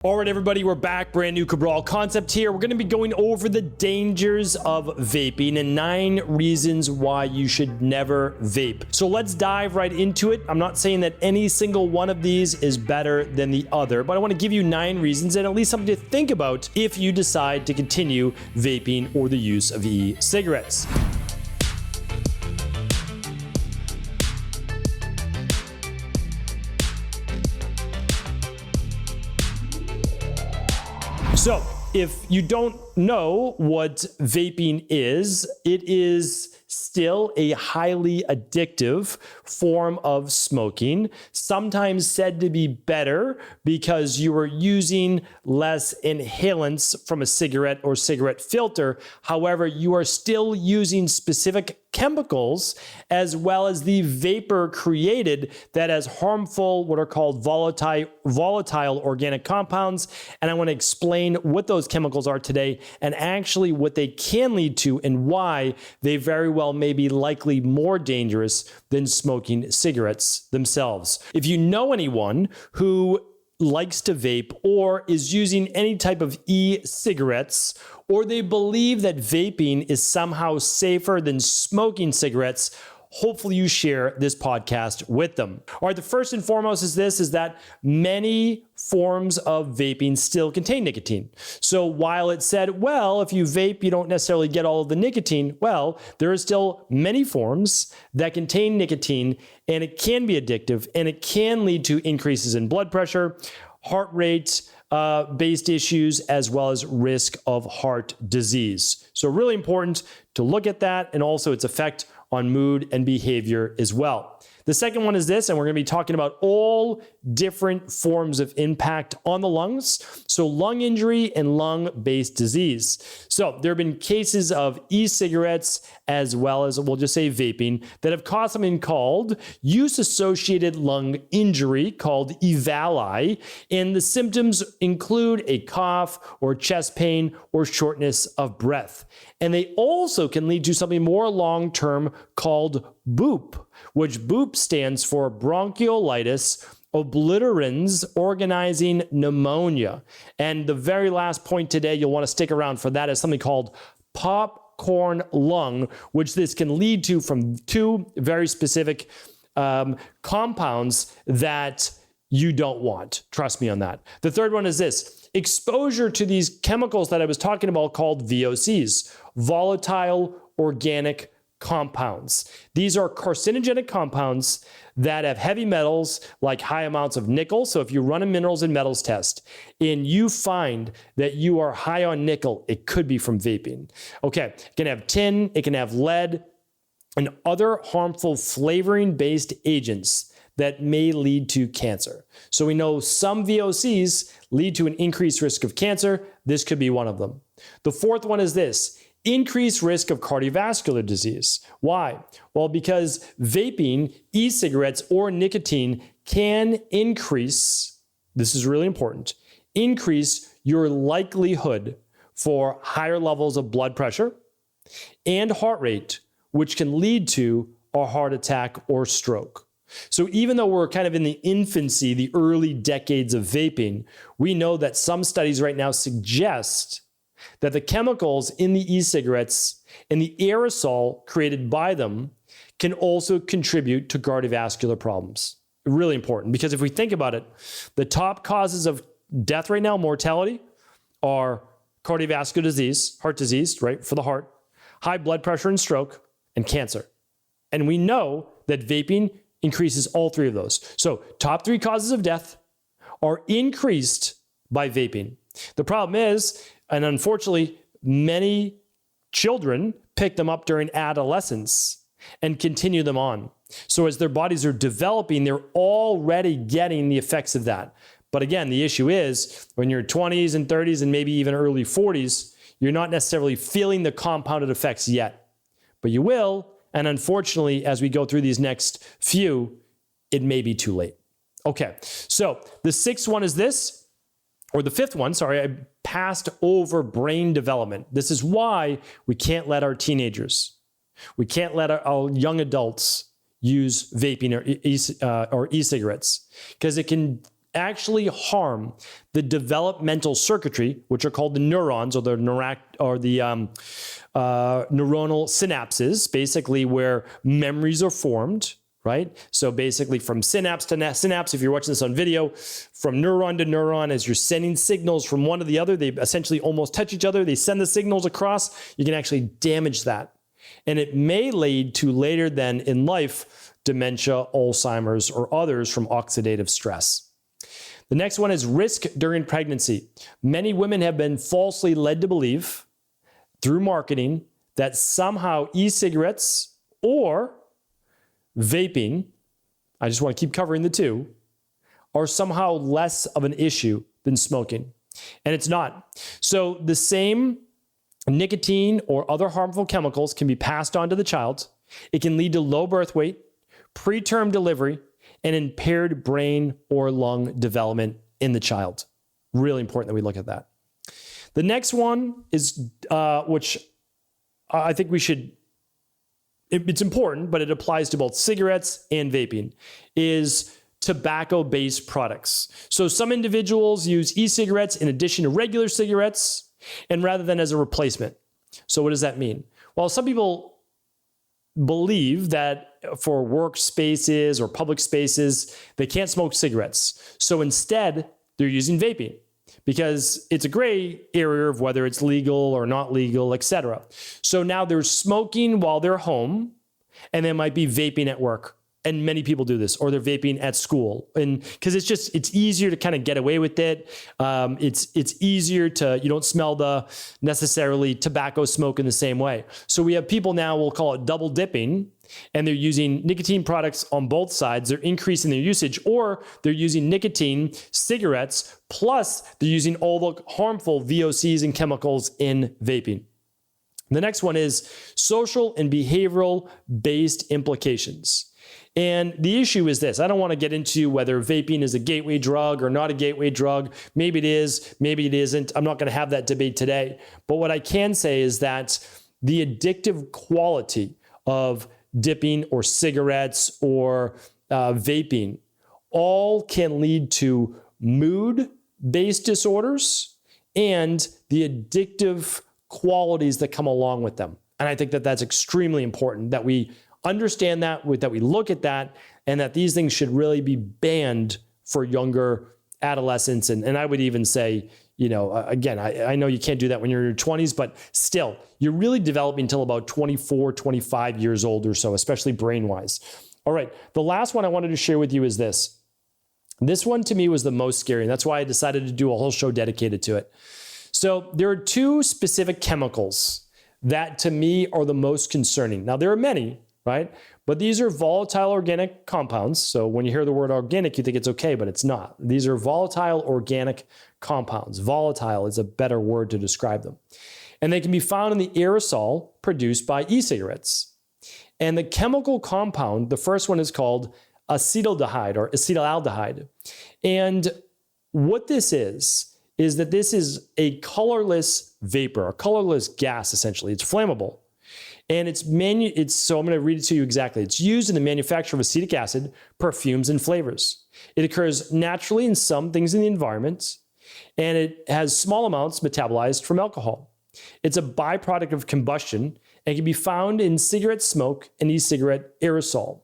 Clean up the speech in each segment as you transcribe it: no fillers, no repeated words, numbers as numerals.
All right, everybody, we're back. Brand new Cabral concept here. We're going to be going over the dangers of vaping and 9 reasons why you should never vape. So let's dive right into it. I'm not saying that any single one of these is better than the other, but I want to give you 9 reasons and at least something to think about if you decide to continue vaping or the use of e-cigarettes. So, if you don't know what vaping is, it is still a highly addictive form of smoking, sometimes said to be better because you are using less inhalants from a cigarette or cigarette filter. However, you are still using specific chemicals as well as the vapor created that has harmful, what are called volatile organic compounds. And I want to explain what those chemicals are today and actually what they can lead to and why they very well may be likely more dangerous than smoking cigarettes themselves. If you know anyone who likes to vape or is using any type of e-cigarettes, or they believe that vaping is somehow safer than smoking cigarettes, hopefully you share this podcast with them. All right, the first and foremost is that many forms of vaping still contain nicotine. So while it said, well, if you vape, you don't necessarily get all of the nicotine, well, there are still many forms that contain nicotine, and it can be addictive, and it can lead to increases in blood pressure, heart rate, based issues, as well as risk of heart disease. So really important to look at that and also its effect on mood and behavior as well. The second one is this, and we're going to be talking about all different forms of impact on the lungs. So lung injury and lung-based disease. So there have been cases of e-cigarettes as well as, we'll just say vaping, that have caused something called use-associated lung injury, called EVALI, and the symptoms include a cough or chest pain or shortness of breath. And they also can lead to something more long-term called BOOP, which BOOP stands for bronchiolitis obliterans organizing pneumonia. And the very last point today, you'll want to stick around for that, is something called popcorn lung, which this can lead to from 2 very specific compounds that you don't want. Trust me on that. The third one is this: exposure to these chemicals that I was talking about called VOCs, volatile organic compounds. These are carcinogenic compounds that have heavy metals like high amounts of nickel. So if you run a minerals and metals test and you find that you are high on nickel, it could be from vaping. Okay, it can have tin, it can have lead, and other harmful flavoring-based agents that may lead to cancer. So we know some VOCs lead to an increased risk of cancer. This could be one of them. The fourth one is this: increased risk of cardiovascular disease. Why? Well, because vaping, e-cigarettes, or nicotine can increase, this is really important, increase your likelihood for higher levels of blood pressure and heart rate, which can lead to a heart attack or stroke. So even though we're kind of in the infancy, the early decades of vaping, we know that some studies right now suggest that the chemicals in the e-cigarettes and the aerosol created by them can also contribute to cardiovascular problems. Really important, because if we think about it, the top causes of death right now, mortality, are cardiovascular disease, heart disease, right, for the heart, high blood pressure and stroke, and cancer. And we know that vaping increases all 3 of those. So top 3 causes of death are increased by vaping. The problem is, and unfortunately, many children pick them up during adolescence and continue them on. So as their bodies are developing, they're already getting the effects of that. But again, the issue is when you're 20s and 30s and maybe even early 40s, you're not necessarily feeling the compounded effects yet, but you will. And unfortunately, as we go through these next few, it may be too late. Okay, so the sixth one is this, or the fifth one, sorry, I passed over brain development. This is why we can't let our teenagers, we can't let our young adults use vaping or e-cigarettes, because it can actually harm the developmental circuitry, which are called the neurons or the neuronal synapses, basically where memories are formed, right? So basically from synapse to synapse, if you're watching this on video, from neuron to neuron, as you're sending signals from one to the other, they essentially almost touch each other. They send the signals across. You can actually damage that. And it may lead to later then in life, dementia, Alzheimer's, or others from oxidative stress. The next one is risk during pregnancy. Many women have been falsely led to believe through marketing that somehow e-cigarettes or vaping, I just want to keep covering the two, are somehow less of an issue than smoking. And it's not. So the same nicotine or other harmful chemicals can be passed on to the child. It can lead to low birth weight, preterm delivery, and impaired brain or lung development in the child. Really important that we look at that. The next one is, which I think we should, it's important, but it applies to both cigarettes and vaping, is tobacco-based products. So some individuals use e-cigarettes in addition to regular cigarettes and rather than as a replacement. So what does that mean? Well, some people believe that for workspaces or public spaces, they can't smoke cigarettes. So instead, they're using vaping because it's a gray area of whether it's legal or not legal, etc. So now they're smoking while they're home, and they might be vaping at work. And many people do this, or they're vaping at school. And because it's easier to kind of get away with it. It's easier to, you don't smell the necessarily tobacco smoke in the same way. So we have people now, we'll call it double dipping, and they're using nicotine products on both sides. They're increasing their usage, or they're using nicotine cigarettes, plus they're using all the harmful VOCs and chemicals in vaping. The next one is social and behavioral based implications. And the issue is this. I don't want to get into whether vaping is a gateway drug or not a gateway drug. Maybe it is, maybe it isn't. I'm not going to have that debate today. But what I can say is that the addictive quality of dipping or cigarettes or vaping all can lead to mood-based disorders and the addictive qualities that come along with them. And I think that that's extremely important that we understand that we look at that, and that these things should really be banned for younger adolescents. And I would even say, again, I know you can't do that when you're in your 20s, but still, you're really developing until about 24, 25 years old or so, especially brain-wise. All right, the last one I wanted to share with you is this. This one to me was the most scary, and that's why I decided to do a whole show dedicated to it. So there are two specific chemicals that to me are the most concerning. Now, there are many, right? But these are volatile organic compounds. So when you hear the word organic, you think it's okay, but it's not. These are volatile organic compounds. Volatile is a better word to describe them. And they can be found in the aerosol produced by e-cigarettes. And the chemical compound, the first one is called acetaldehyde or acetaldehyde. And what this is that this is a colorless vapor, a colorless gas, essentially. It's flammable. And so I'm going to read it to you exactly. It's used in the manufacture of acetic acid, perfumes, and flavors. It occurs naturally in some things in the environment, and it has small amounts metabolized from alcohol. It's a byproduct of combustion and can be found in cigarette smoke and e-cigarette aerosol.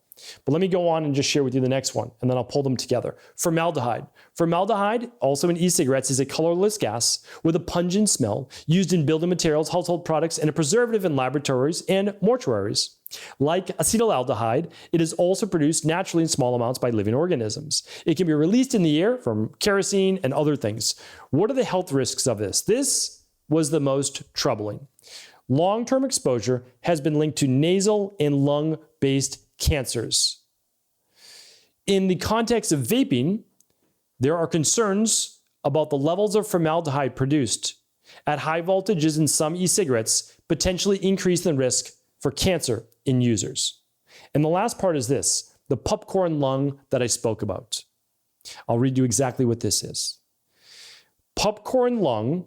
But let me go on and just share with you the next one, and then I'll pull them together. Formaldehyde. Formaldehyde, also in e-cigarettes, is a colorless gas with a pungent smell used in building materials, household products, and a preservative in laboratories and mortuaries. Like acetaldehyde, it is also produced naturally in small amounts by living organisms. It can be released in the air from kerosene and other things. What are the health risks of this? This was the most troubling. Long-term exposure has been linked to nasal and lung-based cancers. In the context of vaping, there are concerns about the levels of formaldehyde produced at high voltages in some e-cigarettes, potentially increase the risk for cancer in users. And the last part is this, the popcorn lung that I spoke about. I'll read you exactly what this is. Popcorn lung,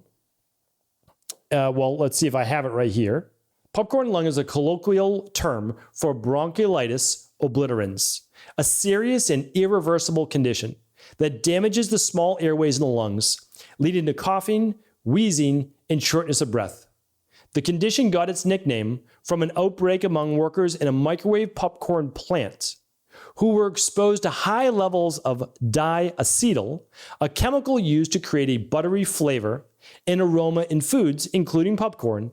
let's see if I have it right here. Popcorn lung is a colloquial term for bronchiolitis obliterans, a serious and irreversible condition that damages the small airways in the lungs, leading to coughing, wheezing, and shortness of breath. The condition got its nickname from an outbreak among workers in a microwave popcorn plant who were exposed to high levels of diacetyl, a chemical used to create a buttery flavor and aroma in foods, including popcorn,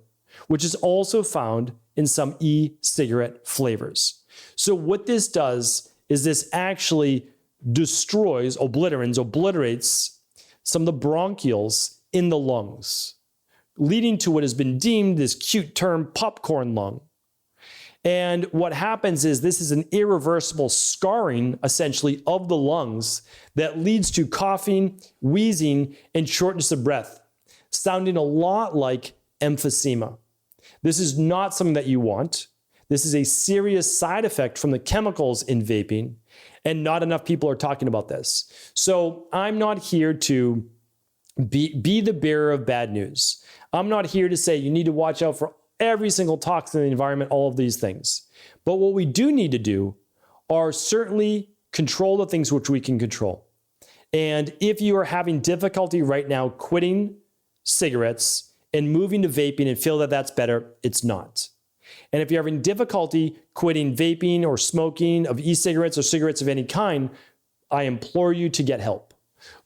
which is also found in some e-cigarette flavors. So what this does is this actually obliterates some of the bronchioles in the lungs, leading to what has been deemed this cute term, popcorn lung. And what happens is this is an irreversible scarring, essentially, of the lungs that leads to coughing, wheezing, and shortness of breath, sounding a lot like emphysema. This is not something that you want. This is a serious side effect from the chemicals in vaping, and not enough people are talking about this. So I'm not here to be the bearer of bad news. I'm not here to say you need to watch out for every single toxin in the environment, all of these things. But what we do need to do are certainly control the things which we can control. And if you are having difficulty right now quitting cigarettes and moving to vaping and feel that that's better, it's not. And if you're having difficulty quitting vaping or smoking of e-cigarettes or cigarettes of any kind, I implore you to get help.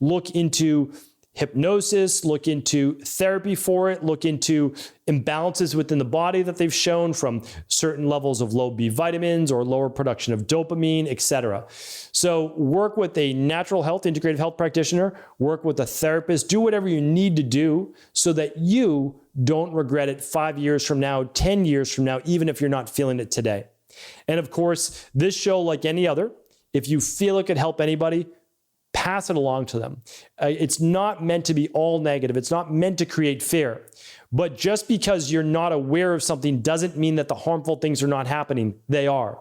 Look into hypnosis, look into therapy for it, look into imbalances within the body that they've shown from certain levels of low B vitamins or lower production of dopamine, etc. So work with a natural health, integrative health practitioner, work with a therapist, do whatever you need to do so that you don't regret it 5 years from now, 10 years from now, even if you're not feeling it today. And of course, this show, like any other, if you feel it could help anybody, pass it along to them. It's not meant to be all negative. It's not meant to create fear. But just because you're not aware of something doesn't mean that the harmful things are not happening. They are.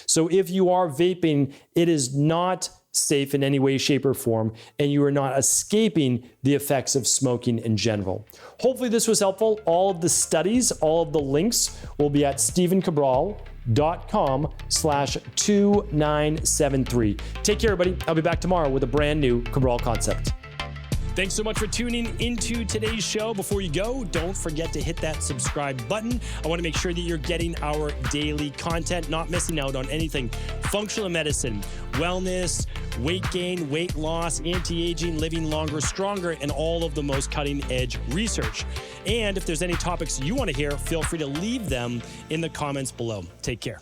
So if you are vaping, it is not safe in any way, shape, or form, and you are not escaping the effects of smoking in general. Hopefully this was helpful. All of the studies, all of the links will be at stephencabral.com/2973. Take care, everybody. I'll be back tomorrow with a brand new Cabral concept. Thanks so much for tuning into today's show. Before you go, don't forget to hit that subscribe button. I want to make sure that you're getting our daily content, not missing out on anything. Functional medicine, wellness, weight gain, weight loss, anti-aging, living longer, stronger, and all of the most cutting-edge research. And if there's any topics you want to hear, feel free to leave them in the comments below. Take care.